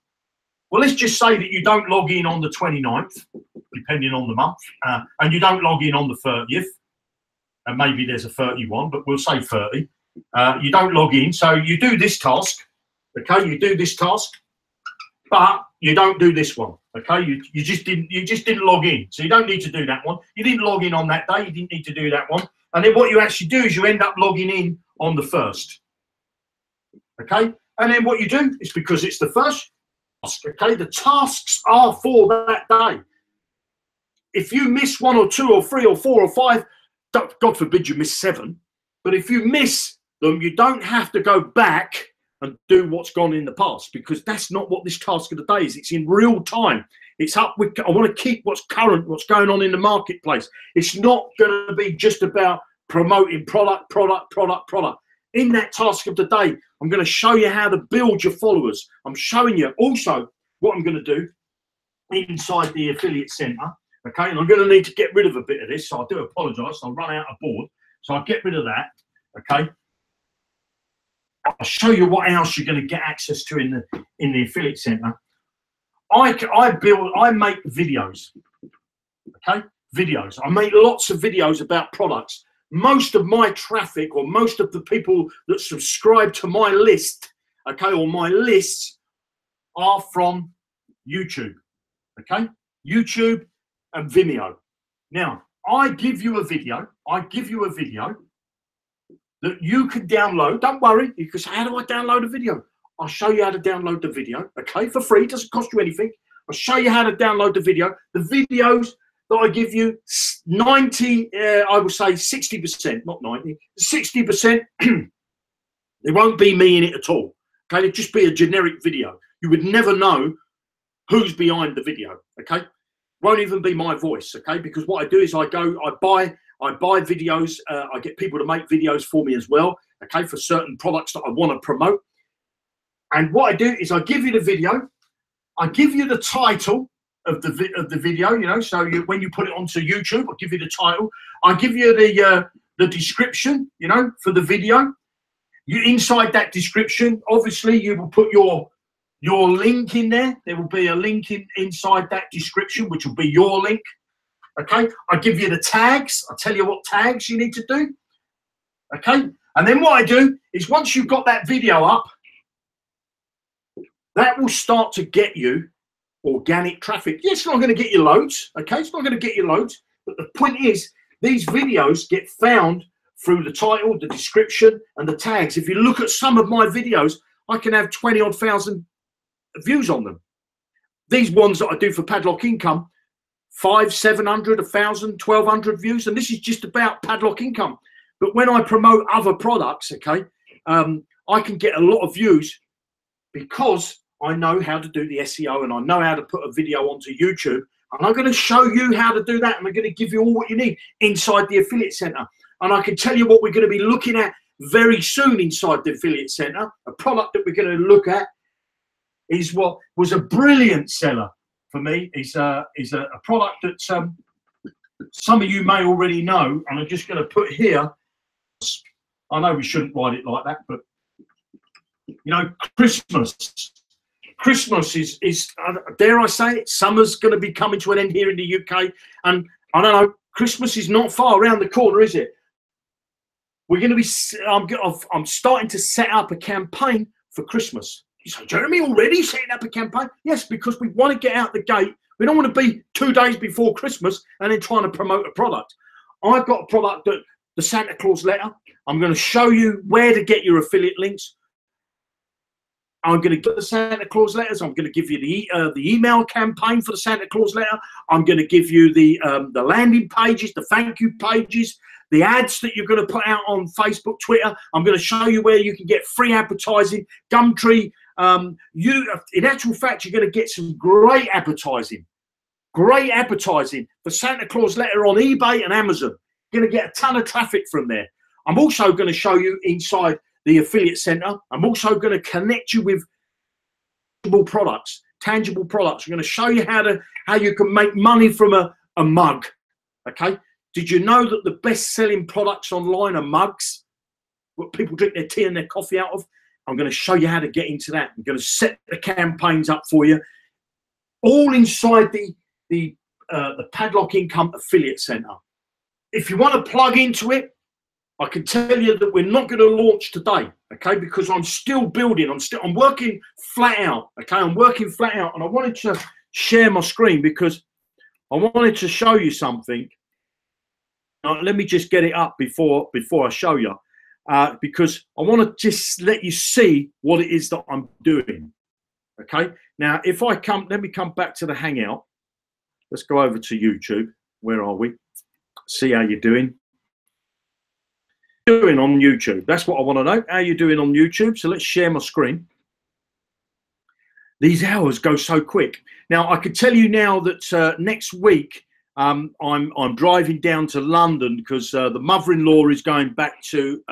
Well, let's just say that you don't log in on the 29th, depending on the month, and you don't log in on the 30th, and maybe there's a 31, but we'll say 30. You don't log in, so you do this task, okay? You do this task, but you don't do this one, okay? You just didn't log in, so you don't need to do that one. You didn't log in on that day, you didn't need to do that one, and then what you actually do is you end up logging in on the 1st, okay? And then what you do is, because it's the 1st. Okay, the tasks are for that day. If you miss 1 or 2 or 3 or 4 or 5, God forbid you miss 7, but if you miss them, you don't have to go back and do what's gone in the past, because that's not what this task of the day is. It's in real time. It's up with, I want to keep what's current, what's going on in the marketplace. It's not going to be just about promoting product. In that task of the day, I'm going to show you how to build your followers. I'm showing you also what I'm going to do inside the affiliate center. Okay, and I'm going to need to get rid of a bit of this, so I do apologize. I'll run out of board, so I'll get rid of that. Okay, I'll show you what else you're going to get access to in the affiliate center. I make videos. Okay, videos. I make lots of videos about products. Most of my traffic, or most of the people that subscribe to my list, okay, or my lists, are from YouTube. Okay, YouTube and Vimeo. Now, I give you a video that you can download. Don't worry, you can say, how do I download a video? I'll show you how to download the video, okay, for free. It doesn't cost you anything. I'll show you how to download the video. The videos that I give you, 90, I would say 60%, not 90, 60%, there won't be me in it at all. Okay, it'd just be a generic video. You would never know who's behind the video, okay? Won't even be my voice, okay? Because what I do is I buy videos. I get people to make videos for me as well, okay, for certain products that I want to promote. And what I do is I give you the video, I give you the title of the video, you know, so when you put it onto YouTube, I'll give you the title. I give you the description, you know, for the video. You inside that description, obviously, you will put your link in there. There will be a link inside that description, which will be your link. Okay, I give you the tags. I tell you what tags you need to do. Okay, and then what I do is once you've got that video up, that will start to get you organic traffic. Yeah, it's not going to get you loads. Okay, it's not going to get you loads. But the point is, these videos get found through the title, the description, and the tags. If you look at some of my videos, I can have 20-odd thousand views on them. These ones that I do for Padlock Income, 500, 700, 1,000, 1,200 views, and this is just about Padlock Income. But when I promote other products, okay, I can get a lot of views because I know how to do the SEO and I know how to put a video onto YouTube. And I'm going to show you how to do that, and I'm going to give you all what you need inside the affiliate center. And I can tell you what we're going to be looking at very soon inside the affiliate center. A product that we're going to look at is what was a brilliant seller for me. Is a product that some of you may already know, and I'm just going to put here. I know we shouldn't write it like that, but you know, Christmas is dare I say it, summer's going to be coming to an end here in the UK, and I don't know, Christmas is not far around the corner, is it? We're going to be. I'm starting to set up a campaign for Christmas. You say, Jeremy, already setting up a campaign? Yes, because we want to get out the gate. We don't want to be 2 days before Christmas and then trying to promote a product. I've got a product that the Santa Claus letter. I'm going to show you where to get your affiliate links. I'm going to get the Santa Claus letters. I'm going to give you the email campaign for the Santa Claus letter. I'm going to give you the landing pages, the thank you pages, the ads that you're going to put out on Facebook, Twitter. I'm going to show you where you can get free advertising, Gumtree. In actual fact, you're going to get some great advertising for Santa Claus letter on eBay and Amazon. You're going to get a ton of traffic from there. I'm also going to show you inside the affiliate center. I'm also going to connect you with tangible products. I'm going to show you how you can make money from a mug. Okay. Did you know that the best selling products online are mugs? What people drink their tea and their coffee out of? I'm going to show you how to get into that. I'm going to set the campaigns up for you, all inside the Padlock Income Affiliate Center. If you want to plug into it, I can tell you that we're not going to launch today, okay? Because I'm still building. I'm working flat out, okay? I'm working flat out, and I wanted to share my screen because I wanted to show you something. Let me just get it up before I show you, because I want to just let you see what it is that I'm doing, okay? Now, if I come, let me come back to the Hangout. Let's go over to YouTube. Where are we? See how you're doing. doing on YouTube? That's what I want to know. How are you doing on YouTube? So let's share my screen. These hours go so quick. Now I could tell you now that next week I'm driving down to London because the mother-in-law is going back to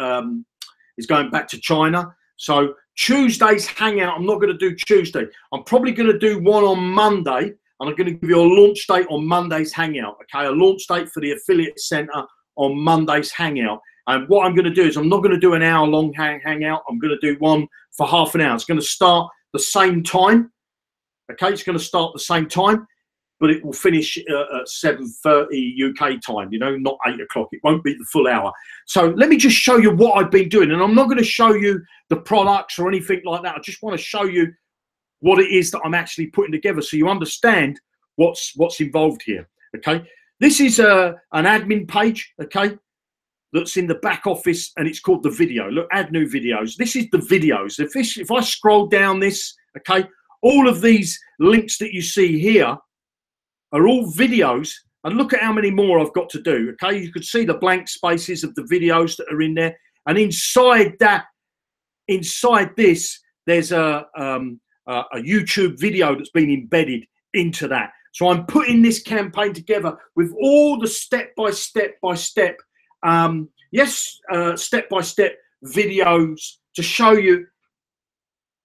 China. So Tuesday's hangout, I'm not going to do Tuesday. I'm probably going to do one on Monday, and I'm going to give you a launch date on Monday's hangout. Okay, a launch date for the affiliate center on Monday's hangout. And what I'm going to do is I'm not going to do an hour-long hangout. I'm going to do one for half an hour. It's going to start the same time. Okay, it's going to start the same time, but it will finish at 7:30 UK time, you know, not 8 o'clock. It won't be the full hour. So let me just show you what I've been doing. And I'm not going to show you the products or anything like that. I just want to show you what it is that I'm actually putting together so you understand what's involved here. Okay, this is an admin page, okay, that's in the back office, and it's called the video. Look, add new videos. This is the videos. If I scroll down this, okay, all of these links that you see here are all videos, and look at how many more I've got to do. Okay, you could see the blank spaces of the videos that are in there, and inside this, there's a YouTube video that's been embedded into that. So I'm putting this campaign together with all the step by step videos to show you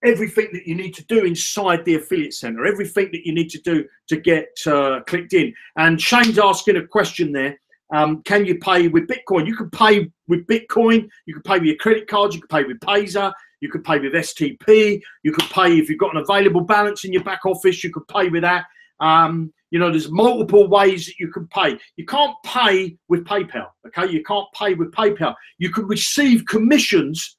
everything that you need to do inside the affiliate center, everything that you need to do to get clicked in. And Shane's asking a question there. Can you pay with Bitcoin? You can pay with Bitcoin. You can pay with your credit cards. You can pay with Payza. You can pay with STP. You can pay if you've got an available balance in your back office. You can pay with that. You know, there's multiple ways that you can pay. You can't pay with PayPal. Okay, you can't pay with PayPal. You can receive commissions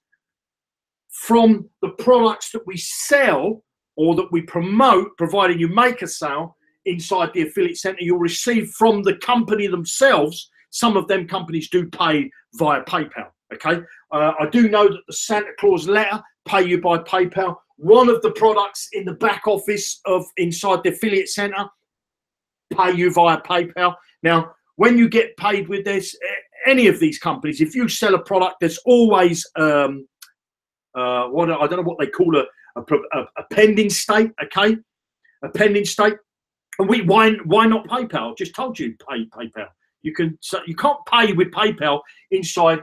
from the products that we sell or that we promote, providing you make a sale inside the affiliate center. You'll receive from the company themselves. Some of them companies do pay via PayPal. Okay, I do know that the Santa Claus letter pay you by PayPal. One of the products in the back office of inside the affiliate center pay you via PayPal. Now, when you get paid with this, any of these companies, if you sell a product, there's always I don't know what they call a pending state. Okay, a pending state. And why not PayPal? I just told you pay PayPal. You can't pay with PayPal inside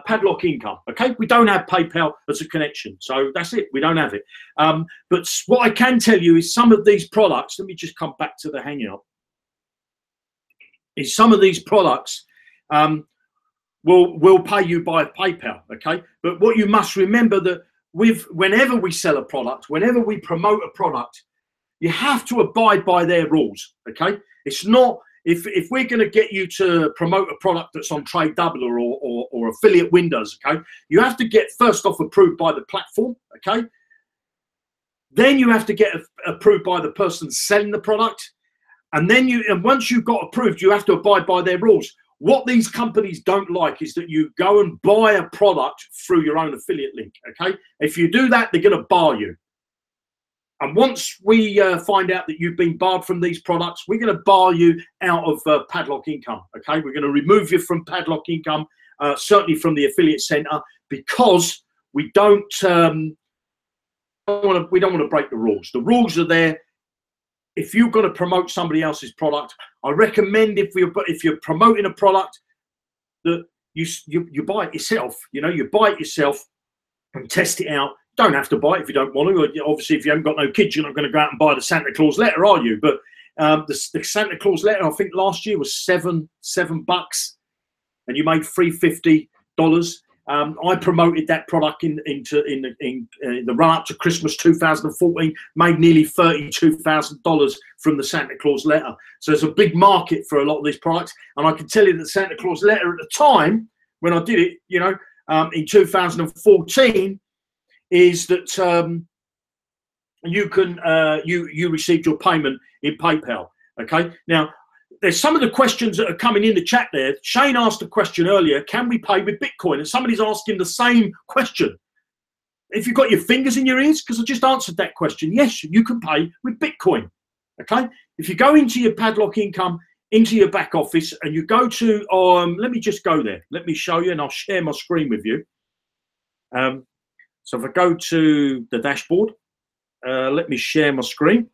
Padlock Income. Okay, we don't have PayPal as a connection, so that's it. We don't have it. But what I can tell you is some of these products. Let me just come back to the hangout. Is some of these products will pay you by PayPal. Okay, but what you must remember that whenever we sell a product, whenever we promote a product, you have to abide by their rules. Okay, it's not. If we're going to get you to promote a product that's on Trade Doubler or affiliate windows, okay, you have to get first off approved by the platform, okay. Then you have to get approved by the person selling the product, and once you've got approved, you have to abide by their rules. What these companies don't like is that you go and buy a product through your own affiliate link, okay. If you do that, they're going to bar you. And once we find out that you've been barred from these products, we're going to bar you out of Padlock Income. Okay, we're going to remove you from Padlock Income, certainly from the affiliate center, because we don't want to break the rules. The rules are there. If you're going to promote somebody else's product, I recommend if you're promoting a product that you buy it yourself. You know, you buy it yourself and test it out. Don't have to buy it if you don't want to. Obviously, if you haven't got no kids, you're not going to go out and buy the Santa Claus letter, are you? But the Santa Claus letter, I think last year was $7, and you made $350. I promoted that product in the run up to Christmas 2014, made nearly $32,000 from the Santa Claus letter. So there's a big market for a lot of these products, and I can tell you that the Santa Claus letter at the time when I did it, you know, in 2014. Is that you received your payment in PayPal? Okay. Now, there's some of the questions that are coming in the chat there. Shane asked a question earlier: can we pay with Bitcoin? And somebody's asking the same question. If you've got your fingers in your ears, because I just answered that question. Yes, you can pay with Bitcoin. Okay. If you go into your Padlock Income into your back office and you go to, let me just go there. Let me show you and I'll share my screen with you. So if I go to the dashboard, let me share my screen.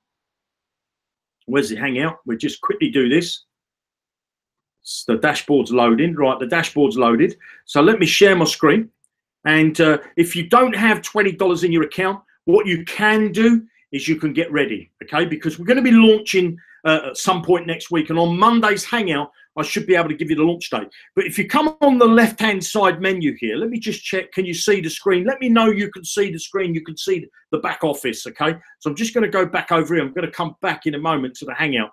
Where's the hangout? We'll just quickly do this. The dashboard's loading. Right, the dashboard's loaded. So let me share my screen. And if you don't have $20 in your account, what you can do is you can get ready, okay? Because we're going to be launching at some point next week. And on Monday's hangout, I should be able to give you the launch date. But if you come on the left-hand side menu here, let me just check. Can you see the screen? Let me know you can see the screen. You can see the back office, okay? So I'm just going to go back over here. I'm going to come back in a moment to the hangout.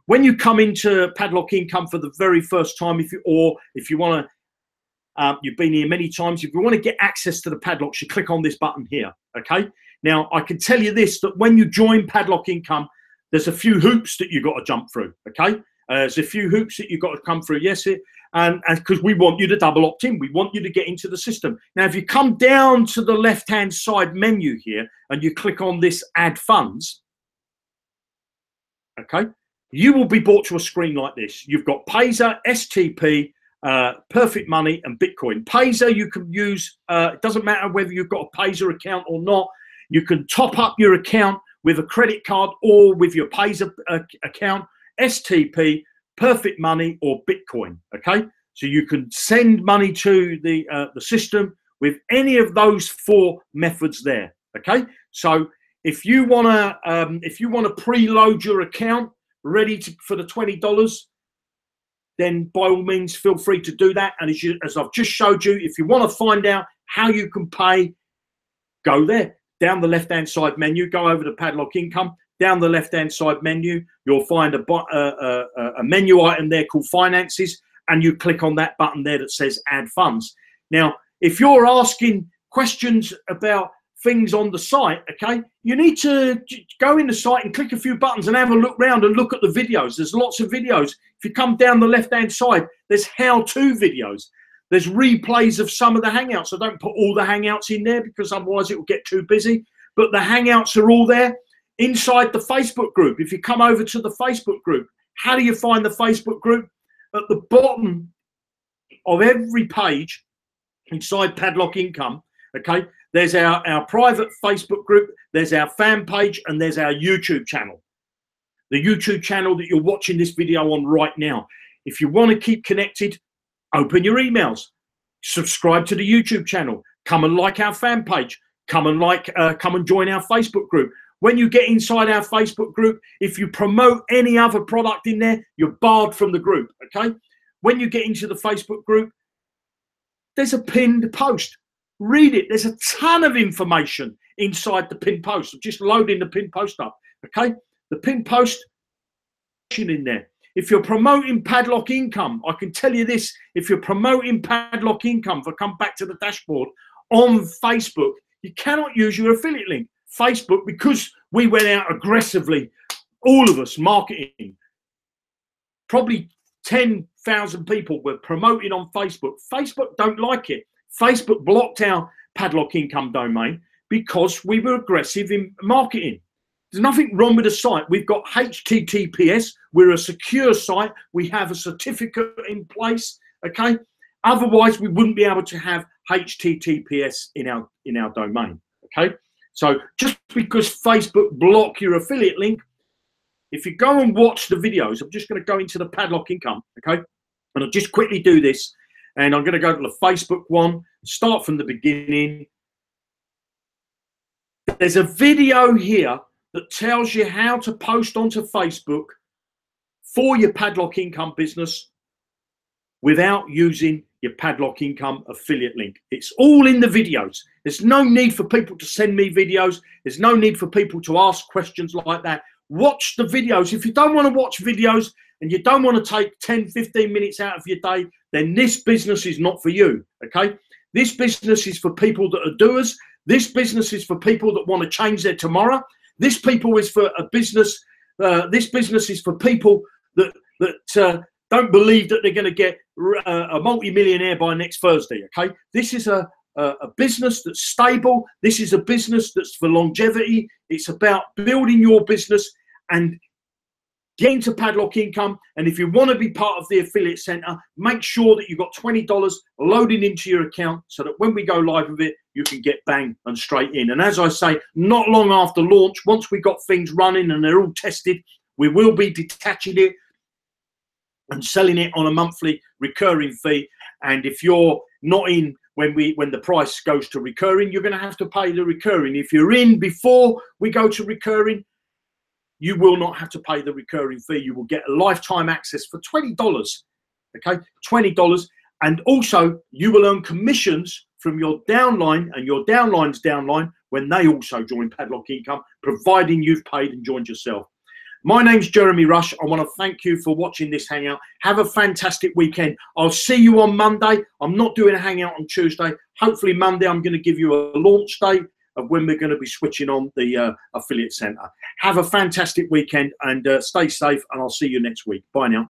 When you come into Padlock Income for the very first time, if you want to, you've been here many times, if you want to get access to the Padlocks, you click on this button here, okay? Now, I can tell you this, that when you join Padlock Income, there's a few hoops that you've got to jump through, okay? There's a few hoops that you've got to come through, yes, and because we want you to double opt in. We want you to get into the system. Now, if you come down to the left-hand side menu here and you click on this Add Funds, okay, you will be brought to a screen like this. You've got Payzer, STP, Perfect Money, and Bitcoin. Payzer you can use, it doesn't matter whether you've got a Payzer account or not. You can top up your account with a credit card or with your Payzer account, STP, Perfect Money, or Bitcoin, okay? So you can send money to the system with any of those four methods there, okay? So if you want to preload your account ready for the $20, then by all means feel free to do that. And as I've just showed you, if you want to find out how you can pay, go there. Down the left-hand side menu, go over to Padlock Income. Down the left-hand side menu, you'll find a menu item there called Finances, and you click on that button there that says Add Funds. Now, if you're asking questions about things on the site, okay, you need to go in the site and click a few buttons and have a look around and look at the videos. There's lots of videos. If you come down the left-hand side, there's how-to videos. There's replays of some of the Hangouts. I don't put all the Hangouts in there because otherwise it will get too busy. But the Hangouts are all there. Inside the Facebook group, if you come over to the Facebook group, how do you find the Facebook group? At the bottom of every page inside Padlock Income, okay, there's our private Facebook group, there's our fan page, and there's our YouTube channel. The YouTube channel that you're watching this video on right now. If you want to keep connected, open your emails, subscribe to the YouTube channel, come and like our fan page, come and join our Facebook group. When you get inside our Facebook group, if you promote any other product in there, you're barred from the group, okay? When you get into the Facebook group, there's a pinned post. Read it. There's a ton of information inside the pinned post. I'm just loading the pinned post up, okay? The pinned post in there. If you're promoting Padlock Income, I can tell you this, if you're promoting Padlock Income, if I come back to the dashboard, on Facebook, you cannot use your affiliate link. Facebook, because we went out aggressively, all of us marketing, probably 10,000 people were promoting on Facebook. Facebook don't like it. Facebook blocked our Padlock Income domain because we were aggressive in marketing. There's nothing wrong with the site. We've got HTTPS. We're a secure site. We have a certificate in place, okay? Otherwise, we wouldn't be able to have HTTPS in our domain, okay? So just because Facebook block your affiliate link, if you go and watch the videos, I'm just going to go into the Padlock Income, okay? And I'll just quickly do this. And I'm going to go to the Facebook one, start from the beginning. There's a video here that tells you how to post onto Facebook for your Padlock Income business without using your Padlock Income affiliate link. It's all in the videos. There's no need for people to send me videos. There's no need for people to ask questions like that. Watch the videos. If you don't want to watch videos and you don't want to take 10, 15 minutes out of your day, then this business is not for you, okay? This business is for people that are doers. This business is for people that want to change their tomorrow. This people is for a business. This business is for people that don't believe that they're going to get a multi-millionaire by next Thursday, okay? This is a business that's stable. This is a business that's for longevity. It's about building your business and Get into Padlock Income, and if you want to be part of the affiliate center, make sure that you've got $20 loaded into your account so that when we go live with it, you can get bang and straight in. And as I say, not long after launch, once we got things running and they're all tested, we will be detaching it and selling it on a monthly recurring fee. And if you're not in when the price goes to recurring, you're going to have to pay the recurring. If you're in before we go to recurring, you will not have to pay the recurring fee. You will get a lifetime access for $20. Okay, $20. And also you will earn commissions from your downline and your downline's downline when they also join Padlock Income, providing you've paid and joined yourself. My name's Jeremy Rush. I want to thank you for watching this hangout. Have a fantastic weekend. I'll see you on Monday. I'm not doing a hangout on Tuesday. Hopefully Monday I'm going to give you a launch date of when we're going to be switching on the affiliate center. Have a fantastic weekend and stay safe, and I'll see you next week. Bye now.